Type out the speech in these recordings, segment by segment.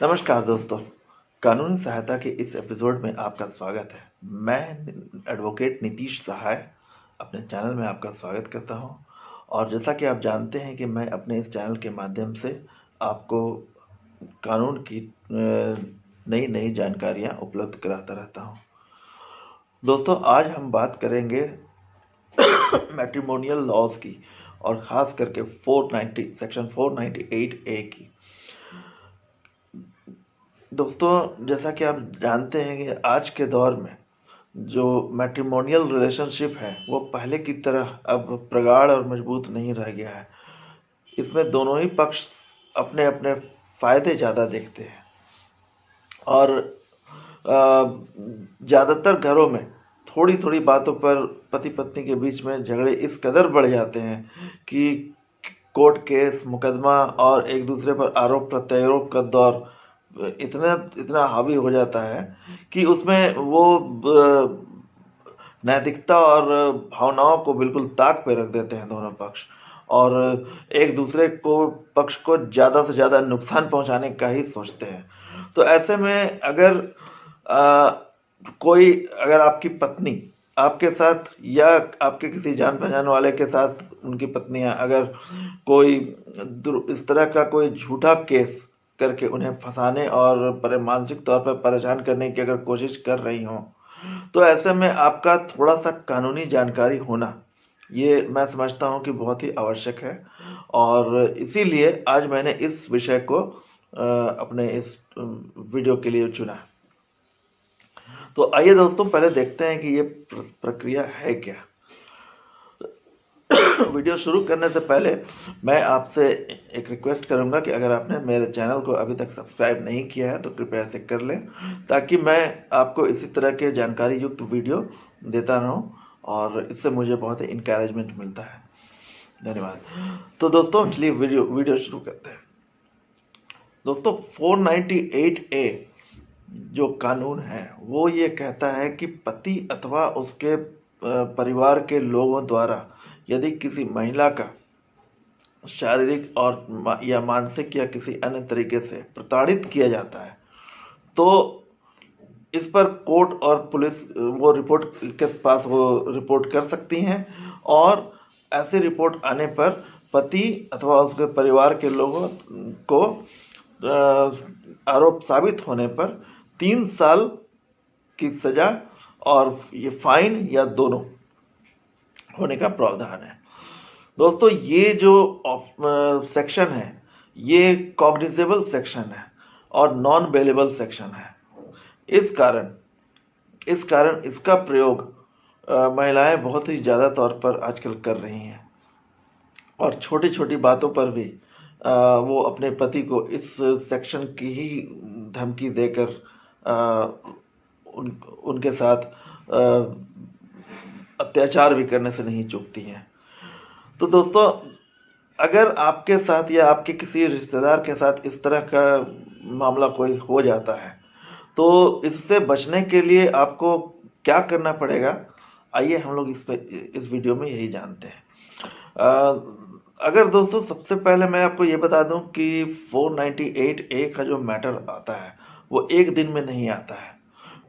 नमस्कार दोस्तों, कानूनी सहायता के इस एपिसोड में आपका स्वागत है। मैं एडवोकेट नीतीश सहाय अपने चैनल में आपका स्वागत करता हूं और जैसा कि आप जानते हैं कि मैं अपने इस चैनल के माध्यम से आपको कानून की नई नई जानकारियां उपलब्ध कराता रहता हूं। दोस्तों, आज हम बात करेंगे मैट्रिमोनियल लॉज की और ख़ास करके सेक्शन 498A की। दोस्तों, जैसा कि आप जानते हैं कि आज के दौर में जो मैट्रिमोनियल रिलेशनशिप है वो पहले की तरह अब प्रगाढ़ और मजबूत नहीं रह गया है। इसमें दोनों ही पक्ष अपने अपने फ़ायदे ज़्यादा देखते हैं और ज़्यादातर घरों में थोड़ी थोड़ी बातों पर पति पत्नी के बीच में झगड़े इस कदर बढ़ जाते हैं कि कोर्ट केस, मुकदमा और एक दूसरे पर आरोप प्रत्यारोप का दौर इतना इतना हावी हो जाता है कि उसमें वो नैतिकता और भावनाओं को बिल्कुल ताक पे रख देते हैं दोनों पक्ष और एक दूसरे को पक्ष को ज़्यादा से ज़्यादा नुकसान पहुंचाने का ही सोचते हैं। तो ऐसे में अगर आपकी पत्नी आपके साथ या आपके किसी जान पहचान वाले के साथ उनकी पत्नियां अगर कोई इस तरह का कोई झूठा केस करके उन्हें फंसाने और मानसिक तौर पर परेशान करने की अगर कोशिश कर रही हों, तो ऐसे में आपका थोड़ा सा कानूनी जानकारी होना ये मैं समझता हूँ कि बहुत ही आवश्यक है और इसीलिए आज मैंने इस विषय को अपने इस वीडियो के लिए चुना। तो आइए दोस्तों, पहले देखते हैं कि ये प्रक्रिया है क्या। वीडियो शुरू करने से पहले मैं आपसे एक रिक्वेस्ट करूंगा कि अगर आपने मेरे चैनल को अभी तक सब्सक्राइब नहीं किया है तो कृपया ऐसे कर लें, ताकि मैं आपको इसी तरह के जानकारी युक्त वीडियो देता रहूं और इससे मुझे बहुत ही इंकरेजमेंट मिलता है। धन्यवाद। तो दोस्तों, चलिए वीडियो शुरू करते हैं। दोस्तों, 498A जो कानून है वो ये कहता है कि पति अथवा उसके परिवार के लोगों द्वारा यदि किसी महिला का शारीरिक और या मानसिक या किसी अन्य तरीके से प्रताड़ित किया जाता है तो इस पर कोर्ट और पुलिस वो रिपोर्ट कर सकती हैं और ऐसी रिपोर्ट आने पर पति अथवा उसके परिवार के लोगों को आरोप साबित होने पर 3 साल की सजा और ये फाइन या दोनों होने का प्रावधान है। दोस्तों, ये जो सेक्शन है ये कॉग्निजेबल सेक्शन है और नॉन बेलेबल सेक्शन है। इस कारण इसका प्रयोग महिलाएं बहुत ही ज़्यादा तौर पर आजकल कर रही हैं और छोटी छोटी बातों पर भी वो अपने पति को इस सेक्शन की ही धमकी देकर उनके साथ अत्याचार भी करने से नहीं चूकती हैं। तो दोस्तों, अगर आपके साथ या आपके किसी रिश्तेदार के साथ इस तरह का मामला कोई हो जाता है तो इससे बचने के लिए आपको क्या करना पड़ेगा, आइए हम लोग इस वीडियो में यही जानते हैं। अगर दोस्तों, सबसे पहले मैं आपको ये बता दूं कि 498A का जो मैटर आता है वो एक दिन में नहीं आता है।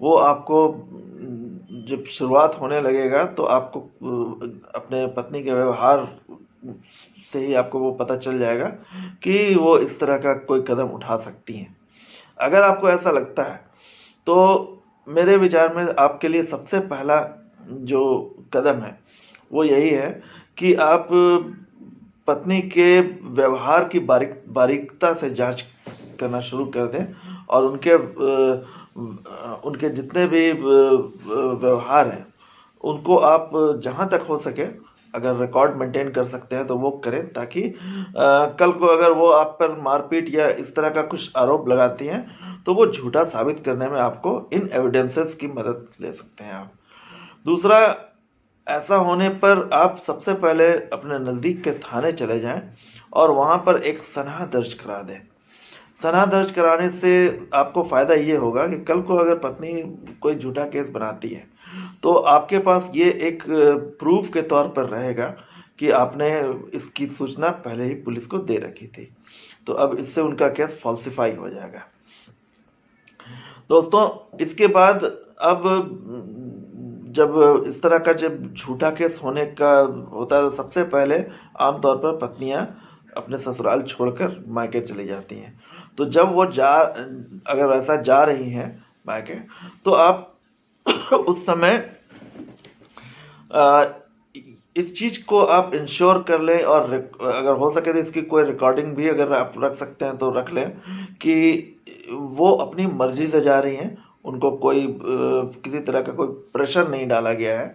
वो आपको जब शुरुआत होने लगेगा तो आपको अपने पत्नी के व्यवहार से ही आपको वो पता चल जाएगा कि वो इस तरह का कोई कदम उठा सकती हैं। अगर आपको ऐसा लगता है तो मेरे विचार में आपके लिए सबसे पहला जो कदम है वो यही है कि आप पत्नी के व्यवहार की बारीकता से जांच करना शुरू कर दें और उनके जितने भी व्यवहार हैं उनको आप जहां तक हो सके अगर रिकॉर्ड मेंटेन कर सकते हैं तो वो करें, ताकि कल को अगर वो आप पर मारपीट या इस तरह का कुछ आरोप लगाती हैं तो वो झूठा साबित करने में आपको इन एविडेंसेस की मदद ले सकते हैं आप। दूसरा, ऐसा होने पर आप सबसे पहले अपने नज़दीक के थाने चले जाएं और वहां पर एक सनहा दर्ज करा दें। सनहा दर्ज कराने से आपको फ़ायदा ये होगा कि कल को अगर पत्नी कोई झूठा केस बनाती है तो आपके पास ये एक प्रूफ के तौर पर रहेगा कि आपने इसकी सूचना पहले ही पुलिस को दे रखी थी। तो अब इससे उनका केस फॉल्सिफाई हो जाएगा। दोस्तों इसके बाद अब जब इस तरह का जब झूठा केस होने का होता है तो सबसे पहले आमतौर पर पत्नियां अपने ससुराल छोड़कर मायके चली जाती हैं। तो जब वो अगर ऐसा जा रही हैं मायके, तो आप उस समय इस चीज को आप इंश्योर कर लें, और अगर हो सके तो इसकी कोई रिकॉर्डिंग भी अगर आप रख सकते हैं तो रख लें कि वो अपनी मर्जी से जा रही हैं, उनको कोई किसी तरह का कोई प्रेशर नहीं डाला गया है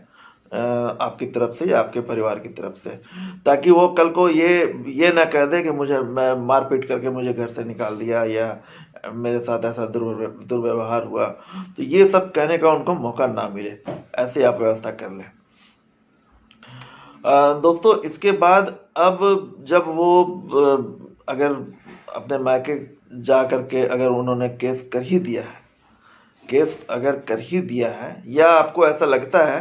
आपकी तरफ से या आपके परिवार की तरफ से, ताकि वो कल को ये ना कह दे कि मैं मारपीट करके मुझे घर से निकाल दिया या मेरे साथ ऐसा दुर्व्यवहार हुआ। तो ये सब कहने का उनको मौका ना मिले, ऐसे आप व्यवस्था कर लें। दोस्तों इसके बाद अब जब वो अगर अपने मायके जा करके अगर उन्होंने केस कर ही दिया है, या आपको ऐसा लगता है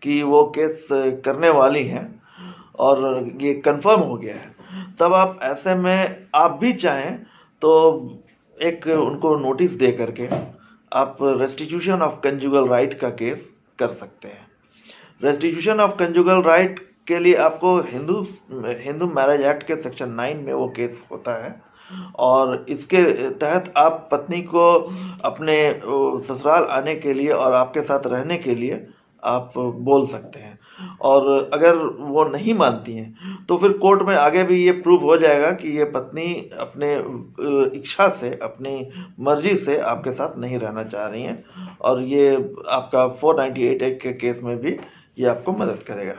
कि वो केस करने वाली हैं और ये कंफर्म हो गया है, तब आप ऐसे में आप भी चाहें तो एक उनको नोटिस दे करके आप रेस्टिट्यूशन ऑफ कंजुगल राइट का केस कर सकते हैं। रेस्टिट्यूशन ऑफ कंजुगल राइट के लिए आपको हिंदू मैरिज एक्ट के सेक्शन 9 में वो केस होता है, और इसके तहत आप पत्नी को अपने ससुराल आने के लिए और आपके साथ रहने के लिए आप बोल सकते हैं। और अगर वो नहीं मानती हैं तो फिर कोर्ट में आगे भी ये प्रूव हो जाएगा कि ये पत्नी अपने इच्छा से, अपनी मर्जी से आपके साथ नहीं रहना चाह रही हैं, और ये आपका 498 एक्ट के केस में भी ये आपको मदद करेगा।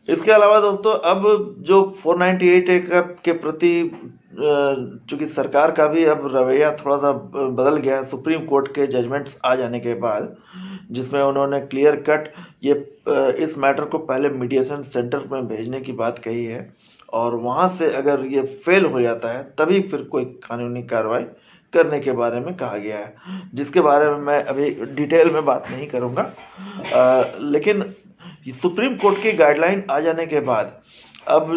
इसके अलावा दोस्तों अब जो 498 एक्ट के प्रति चूंकि सरकार का भी अब रवैया थोड़ा सा बदल गया है सुप्रीम कोर्ट के जजमेंट्स आ जाने के बाद, जिसमें उन्होंने क्लियर कट इस मैटर को पहले मीडिएशन सेंटर में भेजने की बात कही है, और वहां से अगर ये फेल हो जाता है तभी फिर कोई कानूनी कार्रवाई करने के बारे में कहा गया है, जिसके बारे में मैं अभी डिटेल में बात नहीं करूँगा। लेकिन सुप्रीम कोर्ट की गाइडलाइन आ जाने के बाद अब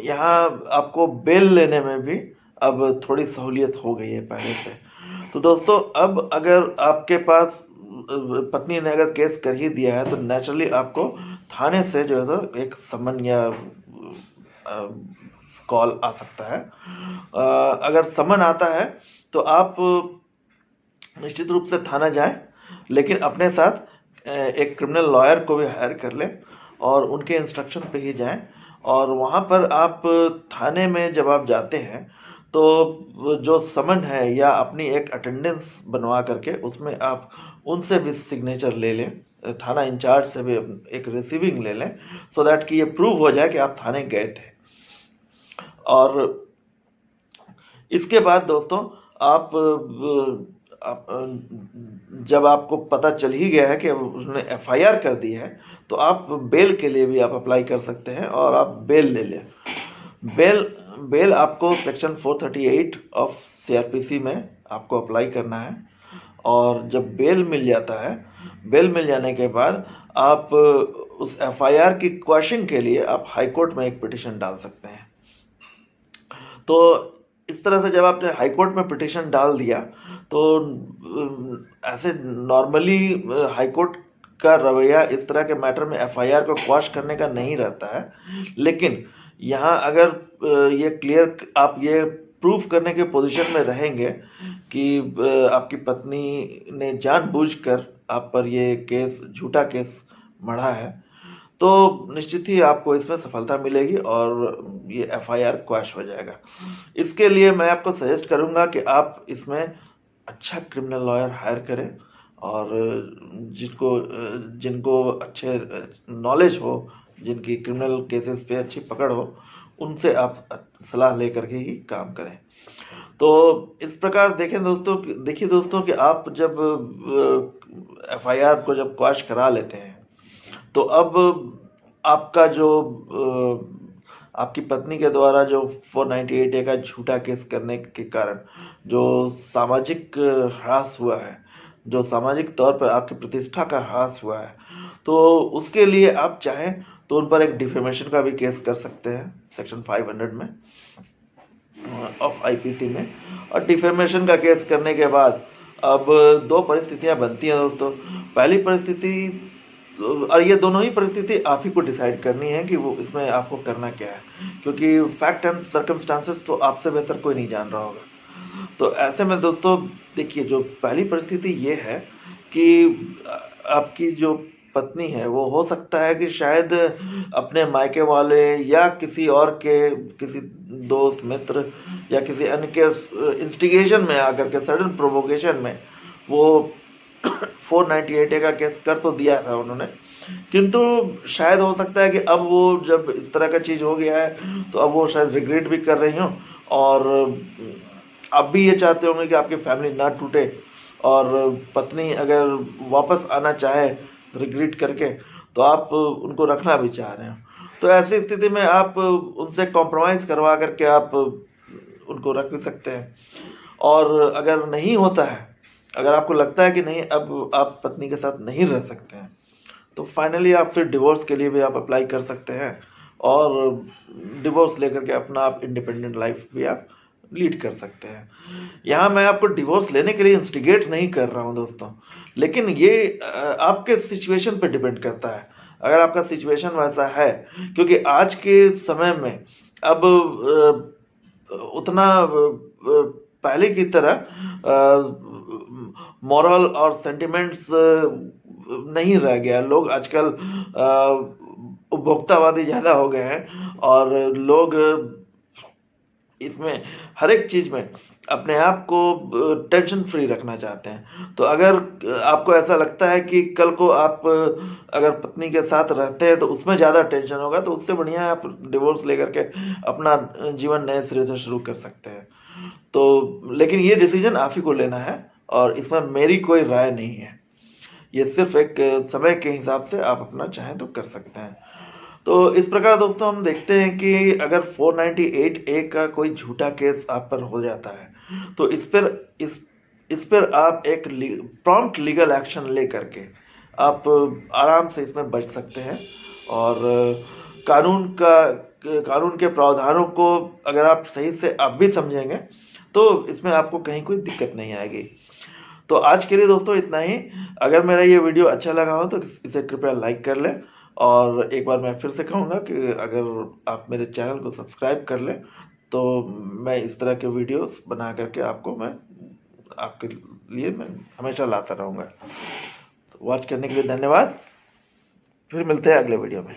यहाँ आपको बेल लेने में भी अब थोड़ी सहूलियत हो गई है पहले से। तो दोस्तों अब अगर आपके पास पत्नी ने अगर केस कर ही दिया है तो नेचुरली आपको थाने से जो है तो एक समन या कॉल आ सकता है। अगर समन आता है तो आप निश्चित रूप से थाना जाएं, लेकिन अपने साथ एक क्रिमिनल लॉयर को भी हायर कर लें और उनके इंस्ट्रक्शन पे ही जाएं। और वहाँ पर आप थाने में जब आप जाते हैं तो जो समन है या अपनी एक अटेंडेंस बनवा करके उसमें आप उनसे भी सिग्नेचर ले लें, थाना इंचार्ज से भी एक रिसीविंग ले लें, सो दैट कि ये प्रूव हो जाए कि आप थाने गए थे। और इसके बाद दोस्तों आप जब आपको पता चल ही गया है कि उसने एफआईआर कर दी है तो आप बेल के लिए भी आप अप्लाई कर सकते हैं और आप बेल ले लें। बेल आपको सेक्शन 438 ऑफ सीआरपीसी में आपको अप्लाई करना है, और जब बेल मिल जाता है, बेल मिल जाने के बाद आप उस एफआईआर की क्वैशिंग के लिए आप हाई कोर्ट में एक पिटीशन डाल सकते हैं। तो इस तरह से जब आपने हाई कोर्ट में पिटीशन डाल दिया तो ऐसे नॉर्मली हाई कोर्ट का रवैया इस तरह के मैटर में एफआईआर को क्वाश करने का नहीं रहता है, लेकिन यहाँ अगर ये क्लियर आप ये प्रूफ करने के पोजीशन में रहेंगे कि आपकी पत्नी ने जानबूझकर आप पर ये केस, झूठा केस मढ़ा है, तो निश्चित ही आपको इसमें सफलता मिलेगी और ये एफआईआर क्वैश हो जाएगा। इसके लिए मैं आपको सजेस्ट करूंगा कि आप इसमें अच्छा क्रिमिनल लॉयर हायर करें, और जिनको अच्छे नॉलेज हो, जिनकी क्रिमिनल केसेस पे अच्छी पकड़ हो, उनसे आप सलाह लेकर के ही काम करें। तो इस प्रकार देखिए दोस्तों कि आप जब एफआईआर को जब क्वैश करा लेते हैं तो अब आपका जो आपकी पत्नी के द्वारा जो 498 ए का झूठा केस करने के कारण जो सामाजिक ह्रास हुआ है, जो सामाजिक तौर पर आपकी प्रतिष्ठा का ह्रास हुआ है, तो उसके लिए आप चाहें तो उन पर एक डिफेमेशन का भी केस कर सकते हैं सेक्शन 500 में ऑफ आईपीसी में। और डिफेमेशन का केस करने के बाद अब दो परिस्थितियां बनती हैं दोस्तों। पहली परिस्थिति, और ये दोनों ही परिस्थिति आप ही को डिसाइड करनी है कि वो इसमें आपको करना क्या है, क्योंकि फैक्ट एंड सर्कमस्टांसेस तो आपसे बेहतर कोई नहीं जान रहा होगा। तो ऐसे में दोस्तों देखिए, जो पहली परिस्थिति ये है कि आपकी जो पत्नी है वो हो सकता है कि शायद अपने मायके वाले या किसी और के, किसी दोस्त मित्र या किसी अन्य के इंस्टिगेशन में आकर के, सडन प्रोवोकेशन में वो 498A का केस कर तो दिया था उन्होंने, किंतु शायद हो सकता है कि अब वो जब इस तरह का चीज़ हो गया है तो अब वो शायद रिग्रेट भी कर रही हूँ, और आप भी ये चाहते होंगे कि आपकी फैमिली ना टूटे, और पत्नी अगर वापस आना चाहे रिग्रेट करके तो आप उनको रखना भी चाह रहे हो। तो ऐसी स्थिति में आप उनसे कॉम्प्रोमाइज़ करवा करके आप उनको रख भी सकते हैं। और अगर नहीं होता है, अगर आपको लगता है कि नहीं अब आप पत्नी के साथ नहीं रह सकते हैं, तो फाइनली आप फिर डिवोर्स के लिए भी आप अप्लाई कर सकते हैं, और डिवोर्स लेकर के अपना आप इंडिपेंडेंट लाइफ भी आप लीड कर सकते हैं। यहाँ मैं आपको डिवोर्स लेने के लिए इंस्टिगेट नहीं कर रहा हूँ दोस्तों, लेकिन ये आपके सिचुएशन पे डिपेंड करता है। अगर आपका सिचुएशन वैसा है, क्योंकि आज के समय में अब उतना पहले की तरह मॉरल और सेंटिमेंट्स नहीं रह गया। लोग आजकल उपभोक्तावादी ज़्यादा हो गए हैं, और लोग इसमें हर एक चीज़ में अपने आप को टेंशन फ्री रखना चाहते हैं। तो अगर आपको ऐसा लगता है कि कल को आप अगर पत्नी के साथ रहते हैं तो उसमें ज़्यादा टेंशन होगा, तो उससे बढ़िया आप डिवोर्स लेकर के अपना जीवन नए सिरे से शुरू कर सकते हैं। तो लेकिन ये डिसीजन आप ही को लेना है, और इसमें मेरी कोई राय नहीं है। ये सिर्फ एक समय के हिसाब से आप अपना चाहें तो कर सकते हैं। तो इस प्रकार दोस्तों हम देखते हैं कि अगर 498A का कोई झूठा केस आप पर हो जाता है तो इस पर आप एक प्रॉम्प्ट लीगल एक्शन ले करके आप आराम से इसमें बच सकते हैं। और कानून के प्रावधानों को अगर आप सही से आप भी समझेंगे तो इसमें आपको कहीं कोई दिक्कत नहीं आएगी। तो आज के लिए दोस्तों इतना ही। अगर मेरा ये वीडियो अच्छा लगा हो तो इसे कृपया लाइक कर लें, और एक बार मैं फिर से कहूँगा कि अगर आप मेरे चैनल को सब्सक्राइब कर लें तो मैं इस तरह के वीडियोस बना करके आपके लिए मैं हमेशा लाता रहूँगा। तो वॉच करने के लिए धन्यवाद। फिर मिलते हैं अगले वीडियो में।